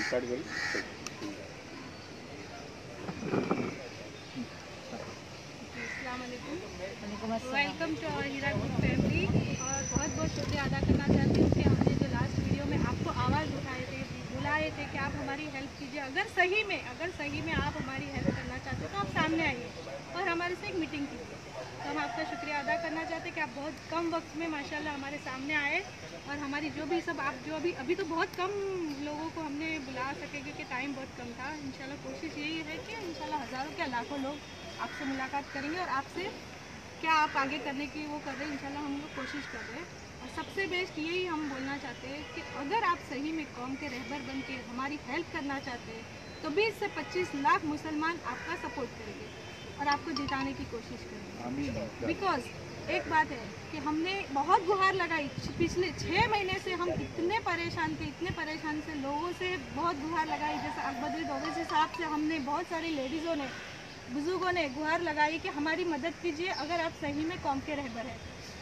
Start करें। Welcome to our Heera group family. और बहुत बहुत शुक्रिया अदा करना चाहती हूँ कि हमने जो लास्ट वीडियो में आपको आवाज़ बुलाए थे कि आप हमारी हेल्प कीजिए। अगर सही में आप हमारी हेल्प करना चाहते हो तो आप सामने आइए और हमारे से एक मीटिंग कीजिए। तो हम आपका शुक्रिया अदा करना चाहते हैं कि आप बहुत कम वक्त में माशाल्लाह हमारे सामने आए और हमारी जो भी सब आप जो अभी तो बहुत कम लोगों को हमने बुला सके क्योंकि टाइम बहुत कम था। इंशाल्लाह कोशिश यही है कि इंशाल्लाह हज़ारों क्या लाखों लोग आपसे मुलाकात करेंगे और आपसे क्या आप आगे करने की वो कर रहे हैं इंशाल्लाह हम लोग कोशिश कर रहे हैं। और सबसे बेस्ट यही हम बोलना चाहते हैं कि अगर आप सही में कौम के रहबर बन के हमारी हेल्प करना चाहते हैं तो 20 से 25 लाख मुसलमान आपका सपोर्ट करेंगे और आपको जिताने की कोशिश करेंगे। बिकॉज एक बात है कि हमने बहुत गुहार लगाई पिछले 6 महीने से, हम इतने परेशान से लोगों से बहुत गुहार लगाई। जैसे अकबरुद्दीन ओवैसी साहब से हमने बहुत सारी लेडीज़ों ने बुजुर्गों ने गुहार लगाई कि हमारी मदद कीजिए अगर आप सही में कौम के रहबर हैं,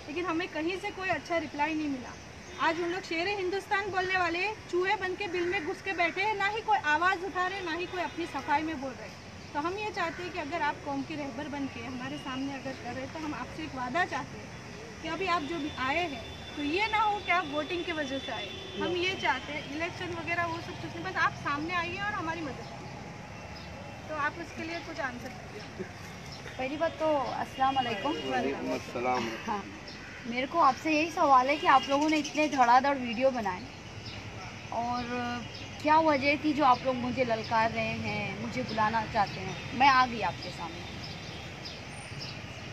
लेकिन हमें कहीं से कोई अच्छा रिप्लाई नहीं मिला। आज हम लोग शेर हिंदुस्तान बोलने वाले चूहे बन के बिल में घुस के बैठे हैं, ना ही कोई आवाज़ उठा रहे, ना ही कोई अपनी सफाई में बोल रहे। तो हम ये चाहते हैं कि अगर आप कौम के रहबर बन के हमारे सामने अगर कर रहे तो हम आपसे एक वादा चाहते हैं कि अभी आप जो भी आए हैं तो ये ना हो कि आप वोटिंग की वजह से आए। हम ये चाहते हैं इलेक्शन वगैरह वो सब कुछ नहीं, बस आप सामने आइए और हमारी मदद कीजिए। तो आप उसके लिए कुछ आंसर दीजिए। पहली बात तो अस्सलाम वालेकुम। हाँ, मेरे को आपसे यही सवाल है कि आप लोगों ने इतने धड़ाधड़ वीडियो बनाए और क्या वजह थी जो आप लोग मुझे ललकार रहे हैं, मुझे बुलाना चाहते हैं। मैं आ गई आपके सामने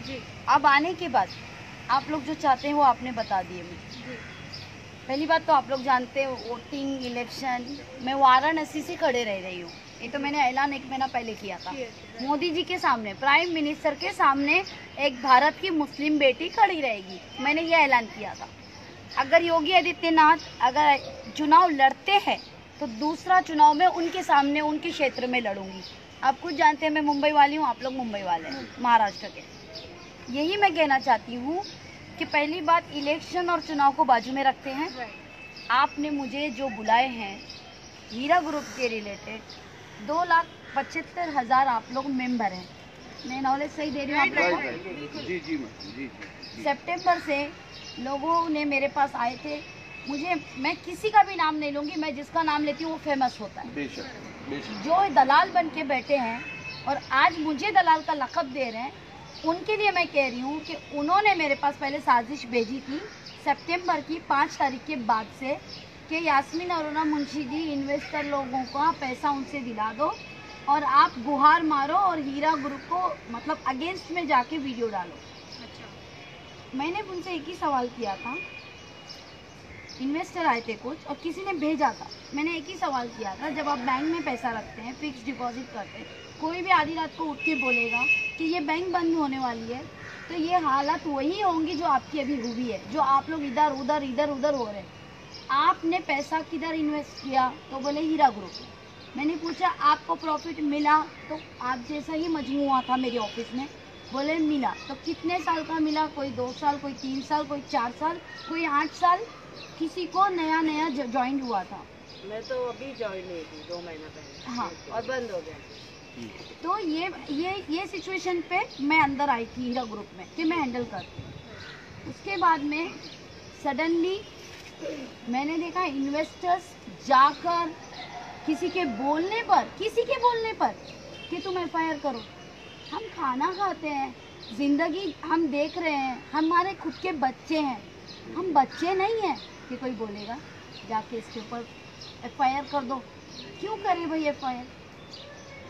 जी। अब आने के बाद आप लोग जो चाहते हैं वो आपने बता दिए मुझे। जी। पहली बात तो आप लोग जानते हो वोटिंग इलेक्शन मैं वाराणसी से खड़े रह रही हूँ। ये तो मैंने ऐलान 1 महीना पहले किया था मोदी जी के सामने, प्राइम मिनिस्टर के सामने एक भारत की मुस्लिम बेटी खड़ी रहेगी, मैंने ये ऐलान किया था। अगर योगी आदित्यनाथ अगर चुनाव लड़ते हैं तो दूसरा चुनाव में उनके सामने उनके क्षेत्र में लड़ूंगी। आप खुद जानते हैं मैं मुंबई वाली हूँ, आप लोग मुंबई वाले हैं महाराष्ट्र के। यही मैं कहना चाहती हूँ कि पहली बात इलेक्शन और चुनाव को बाजू में रखते हैं। आपने मुझे जो बुलाए हैं हीरा ग्रुप के रिलेटेड 2,75,000 आप लोग मेंबर हैं। मैं नॉलेज सही दे रही हूँ आप लोगों को? जी। सितंबर से लोगों ने मेरे पास आए थे, मुझे मैं किसी का भी नाम नहीं लूँगी, मैं जिसका नाम लेती हूँ वो फेमस होता है। बेशक। जो दलाल बन के बैठे हैं और आज मुझे दलाल का लक़ब दे रहे हैं, उनके लिए मैं कह रही हूँ कि उन्होंने मेरे पास पहले साजिश भेजी थी सितंबर की 5 तारीख के बाद से कि यास्मीन अरोड़ा मुंशी जी इन्वेस्टर लोगों का पैसा उनसे दिला दो और आप गुहार मारो और हीरा ग्रुप को मतलब अगेंस्ट में जाके वीडियो डालो। अच्छा। मैंने उनसे एक ही सवाल किया था, इन्वेस्टर आए थे कुछ और किसी ने भेजा था, मैंने एक ही सवाल किया था, जब आप बैंक में पैसा रखते हैं फिक्स डिपॉजिट करते हैं, कोई भी आधी रात को उठ के बोलेगा कि ये बैंक बंद होने वाली है तो ये हालत वही होंगी जो आपकी अभी हुई है, जो आप लोग इधर उधर हो रहे हैं। आपने पैसा किधर इन्वेस्ट किया तो बोले हीरा ग्रुप। मैंने पूछा आपको प्रॉफिट मिला तो आप जैसा ही मजमुआ था मेरे ऑफिस में, बोले मिला। तो कितने साल का मिला? कोई 2 साल, कोई 3 साल, कोई 4 साल, कोई 8 साल, किसी को नया ज्वाइन हुआ था। मैं तो अभी ज्वाइन हुई थी 2 महीना पहले। हाँ, और बंद हो गया। तो ये सिचुएशन पे मैं अंदर आई थी हीरा ग्रुप में कि मैं हैंडल करती हूँ। उसके बाद में सडनली मैंने देखा इन्वेस्टर्स जाकर किसी के बोलने पर कि तुम FIR करो। हम खाना खाते हैं, ज़िंदगी हम देख रहे हैं, हमारे खुद के बच्चे हैं, हम बच्चे नहीं हैं कि कोई बोलेगा जाके इसके ऊपर FIR कर दो। क्यों करें भाई FIR?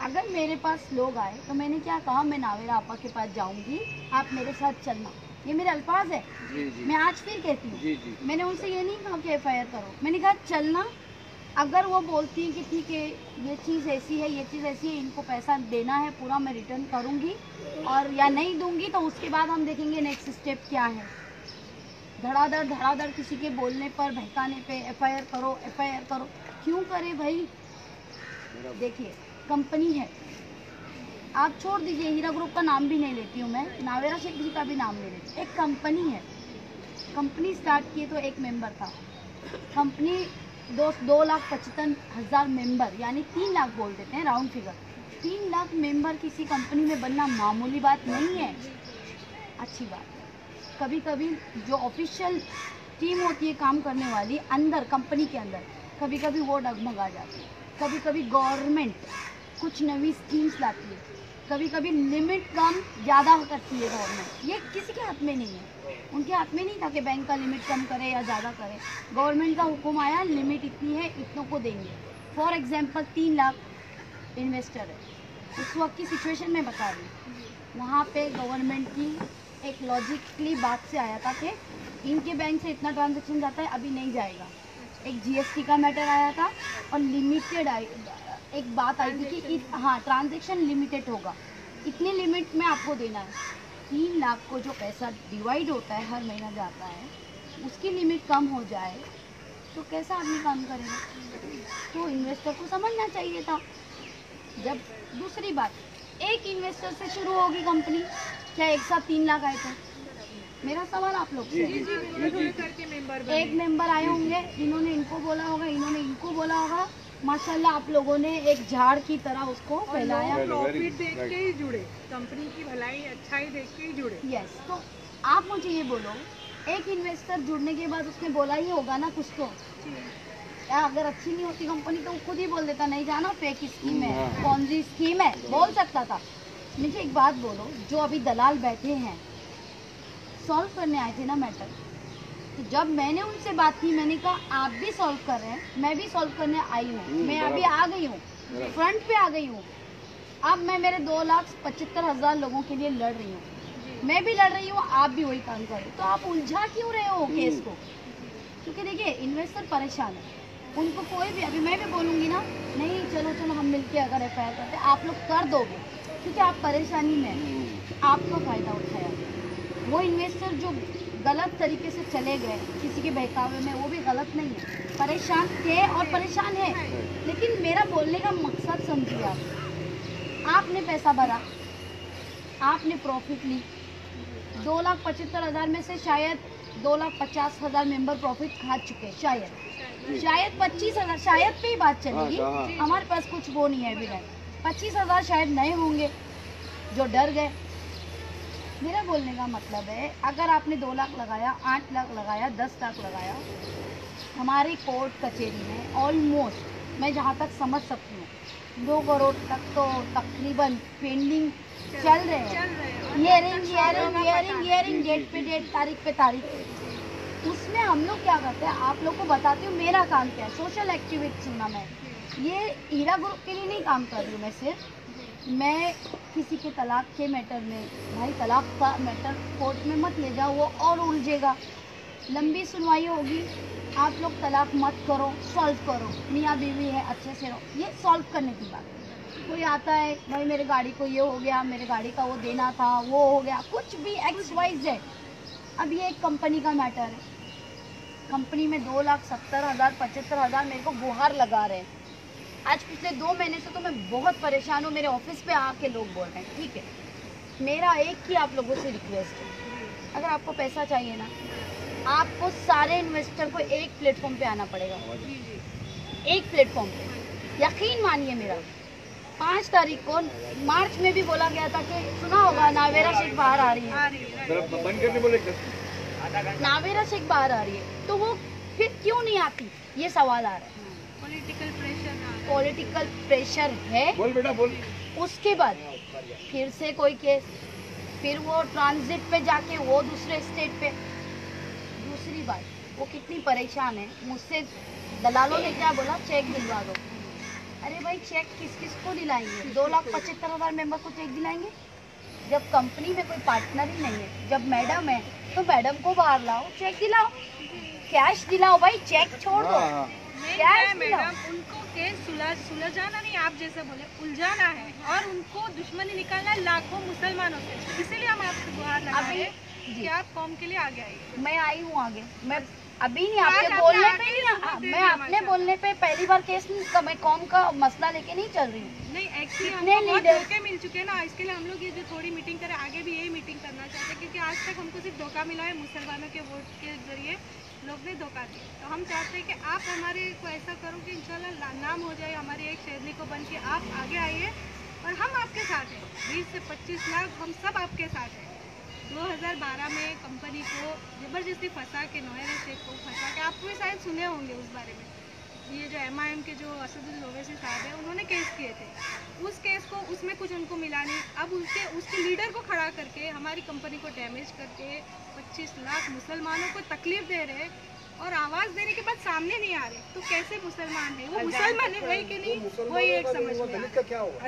अगर मेरे पास लोग आए तो मैंने क्या कहा, मैं नावेरा आपा के पास जाऊंगी, आप मेरे साथ चलना, ये मेरे अल्फाज है। जी। मैं आज फिर कहती हूँ, मैंने उनसे ये नहीं कहा कि FIR करो, मैंने कहा चलना। अगर वो बोलती हैं कि ठीक है ये चीज़ ऐसी है, इनको पैसा देना है पूरा, मैं रिटर्न करूँगी, और या नहीं दूंगी तो उसके बाद हम देखेंगे नेक्स्ट स्टेप क्या है। धड़ाधड़ किसी के बोलने पर बहकाने पे FIR करो। क्यों करे भाई? देखिए कंपनी है, आप छोड़ दीजिए, हीरा ग्रुप का नाम भी नहीं लेती हूँ मैं, नावेरा शेख जी का भी नाम ले लेती। एक कंपनी है, कंपनी स्टार्ट की तो एक मेंबर था, कंपनी 2,75,000 मेंबर, यानी 3 लाख बोल देते हैं राउंड फिगर। 3 लाख मेंबर किसी कंपनी में बनना मामूली बात नहीं है, अच्छी बात है। कभी कभी जो ऑफिशियल टीम होती है काम करने वाली अंदर कंपनी के अंदर, कभी कभी वो डगमगा जाती है। कभी कभी गवर्नमेंट कुछ नई स्कीम्स लाती है, कभी कभी लिमिट कम ज़्यादा करती है गवर्नमेंट। ये किसी के हाथ में नहीं है, उनके हाथ में नहीं था कि बैंक का लिमिट कम करे या ज़्यादा करे। गवर्नमेंट का हुक्म आया, लिमिट इतनी है, इतनों को देंगे। फॉर एग्जांपल 3 लाख इन्वेस्टर है, उस वक्त की सिचुएशन में बता रही हूँ। वहाँ पे गवर्नमेंट की एक लॉजिकली बात से आया था कि इनके बैंक से इतना ट्रांजैक्शन जाता है, अभी नहीं जाएगा। एक जीएसटी का मैटर आया था और लिमिटेड एक बात आई थी कि हाँ ट्रांजैक्शन लिमिटेड होगा, इतनी लिमिट में आपको देना है। 3 लाख को जो पैसा डिवाइड होता है, हर महीना जाता है, उसकी लिमिट कम हो जाए तो कैसा आदमी काम करेगा? तो इन्वेस्टर को समझना चाहिए था। जब दूसरी बात, एक इन्वेस्टर से शुरू होगी कंपनी, क्या एक साथ 3 लाख आए थे? मेरा सवाल आप लोग से। एक मेंबर आए होंगे, इन्होंने इनको बोला होगा, इन्होंने इनको बोला होगा, माशाल्लाह आप लोगों ने एक झाड़ की तरह उसको फैलाया। प्रॉफिट देख के ही जुड़े, कंपनी की भलाई अच्छाई देख के ही जुड़े। यस, तो आप मुझे ये बोलो, एक इन्वेस्टर जुड़ने के बाद उसने बोला ही होगा ना कुछ तो। या अगर अच्छी नहीं होती कंपनी तो वो खुद ही बोल देता, नहीं जाना फेक स्कीम है, कौन सी स्कीम है, बोल सकता था। मुझे एक बात बोलो, जो अभी दलाल बैठे हैं सॉल्व करने आए थे ना मैटर, तो जब मैंने उनसे बात की, मैंने कहा आप भी सॉल्व कर रहे हैं, मैं भी सॉल्व करने आई हूँ, मैं अभी आ गई हूँ, फ्रंट पे आ गई हूँ। अब मैं मेरे 2,75,000 लोगों के लिए लड़ रही हूँ, मैं भी लड़ रही हूँ, आप भी वही काम करें, तो आप उलझा क्यों रहे हो केस को? क्योंकि देखिए इन्वेस्टर परेशान है, उनको कोई भी, अभी मैं भी बोलूँगी ना, नहीं चलो चलो हम मिलके अगर FIR करते, आप लोग कर दोगे क्योंकि आप परेशानी में, आपका फ़ायदा उठाया। वो इन्वेस्टर जो गलत तरीके से चले गए किसी के बहकावे में, वो भी गलत नहीं है, परेशान थे और परेशान है। लेकिन मेरा बोलने का मकसद समझिए आप, आपने पैसा भरा, आपने प्रॉफिट ली, 2,75,000 में से शायद 2,50,000 मेंबर प्रॉफिट खा चुके, शायद 25,000, शायद पे ही बात चलेगी, हमारे पास कुछ वो नहीं है एविडेंस। 25,000 शायद नए होंगे जो डर गए। मेरा बोलने का मतलब है, अगर आपने 2 लाख लगाया, 8 लाख लगाया, 10 लाख लगाया, हमारी कोर्ट कचहरी में ऑलमोस्ट, मैं जहाँ तक समझ सकती हूँ, 2 करोड़ तक तो तकरीबन पेंडिंग चल रहे हैं, हियरिंग डेट पे डेट, तारीख पे तारीख। उसमें हम लोग क्या करते हैं, आप लोग को बताती हूँ मेरा काम क्या है, सोशल एक्टिविस्ट हूँ ना मैं, ये हीरा ग्रुप के लिए नहीं काम कर रही हूँ मैं सिर्फ। मैं किसी के तलाक के मैटर में, भाई तलाक का मैटर कोर्ट में मत ले जाओ, वो और उलझेगा, लंबी सुनवाई होगी। आप लोग तलाक मत करो, सॉल्व करो, मियाँ बीवी है अच्छे से रहो, ये सॉल्व करने की बात है। कोई आता है, भाई मेरे गाड़ी को ये हो गया, मेरे गाड़ी का वो देना था, वो हो गया, कुछ भी XYZ। अब ये एक कंपनी का मैटर है, कंपनी में 2,70,000 75,000 मेरे को गुहार लगा रहे हैं। आज पिछले 2 महीने से तो मैं बहुत परेशान हूँ, मेरे ऑफिस पे आके लोग बोल रहे हैं। ठीक है, मेरा एक ही आप लोगों से रिक्वेस्ट है, अगर आपको पैसा चाहिए ना, आपको सारे इन्वेस्टर को एक प्लेटफॉर्म पे आना पड़ेगा, एक प्लेटफॉर्म पे। यकीन मानिए मेरा, 5 तारीख को मार्च में भी बोला गया था कि सुना होगा नावेरा शेख बाहर आ रही है, नावेरा शेख बाहर आ रही है, तो वो फिर क्यों नहीं आती, ये सवाल आ रहा है। पॉलिटिकल प्रेशर है, बोल बेटा बोल। उसके बाद फिर से कोई केस, फिर वो ट्रांजिट पे जाके वो दूसरे स्टेट पे। दूसरी बात, वो कितनी परेशान है, मुझसे दलालों ने क्या बोला, चेक दिलवा दो। अरे भाई चेक किस किस को दिलाएंगे? 2,75,000 मेंबर को चेक दिलाएंगे? जब कंपनी में कोई पार्टनर ही नहीं है, जब मैडम है तो मैडम को बाहर लाओ, चेक दिलाओ, कैश दिलाओ भाई, चेक छोड़ दो, कैश दिलाओ। उनको केस सुलझाना नहीं, आप जैसे बोले उलझाना है, और उनको दुश्मनी निकालना है लाखों मुसलमानों से। इसीलिए हम आपसे गुहार लगा रहे हैं कि आप कौम के लिए आगे आइए। मैं आई हूँ आगे, मैं अभी नहीं, आपके बोलने पे नहीं, मैं अपने बोलने पे पहली बार केस मैं कौम का मसला लेके नहीं चल रही हूँ। नहीं, एक्चुअली हमको बहुत धोखे मिल चुके हैं ना, इसके लिए हम लोग ये जो थोड़ी मीटिंग करें, आगे भी यही मीटिंग करना चाहते हैं, क्योंकि आज तक हमको सिर्फ धोखा मिला है मुसलमानों के वोट के जरिए। लोग ने धोखा दिया। तो हम चाहते हैं कि आप हमारे को ऐसा करो कि इंशाल्लाह नाम हो जाए हमारी एक शेरनी को बन के आप आगे आइए और हम आपके साथ हैं। 20 से 25 लाख हम सब आपके साथ हैं। 2012 में कंपनी को ज़बरदस्ती फंसा के नोएरा शेख को फंसा के, आप भी शायद सुने होंगे उस बारे में। ये जो MIM के जो असदुल ओवैसी साहब है उन्होंने केस किए थे, उस केस को उसमें कुछ उनको मिला नहीं। अब उसके लीडर को खड़ा करके हमारी कंपनी को डैमेज करके 25 लाख मुसलमानों को तकलीफ दे रहे और आवाज़ देने के बाद सामने नहीं आ रहे, तो कैसे मुसलमान है वो? मुसलमान है कि नहीं, वही एक समझ में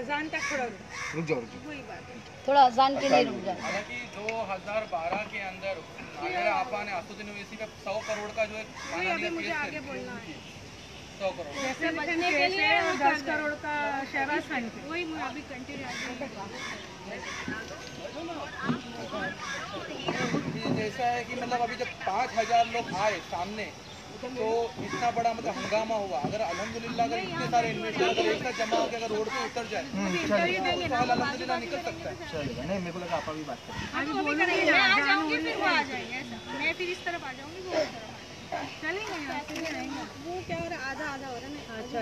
अजान तक थोड़ा रुक जाओ वही बात है। थोड़ा अजान के लिए रुक जाए। हालांकि 2012 के अंदर अगर आपा ने असदुद्दीन ओवैसी का 100 करोड़ का जो एक वही अभी मुझे आगे बोलना है। 100 करोड़ जैसे बचने के लिए 10 करोड़ का शहबाज खान, वही मैं अभी कंटिन्यू जैसा है कि मतलब अभी जब 5000 लोग आए सामने तो इतना बड़ा मतलब हंगामा हुआ। अगर अल्हम्दुलिल्लाह अगर इतने सारे इन्वेस्टर अगर एक साथ जमा होकर अगर रोड पे उतर जाए तो अल्हम्दुलिल्लाह निकल सकता है। नहीं मेरे को लगा आप अभी बात करें। मैं आ जाऊंगी फिर वो आ जाएंगे, ऐसा मैं फिर इस तरफ आ जाऊंगी वो उस तरफ चलेंगे। वो क्या हो रहा है, आधा आधा हो रहा है। अच्छा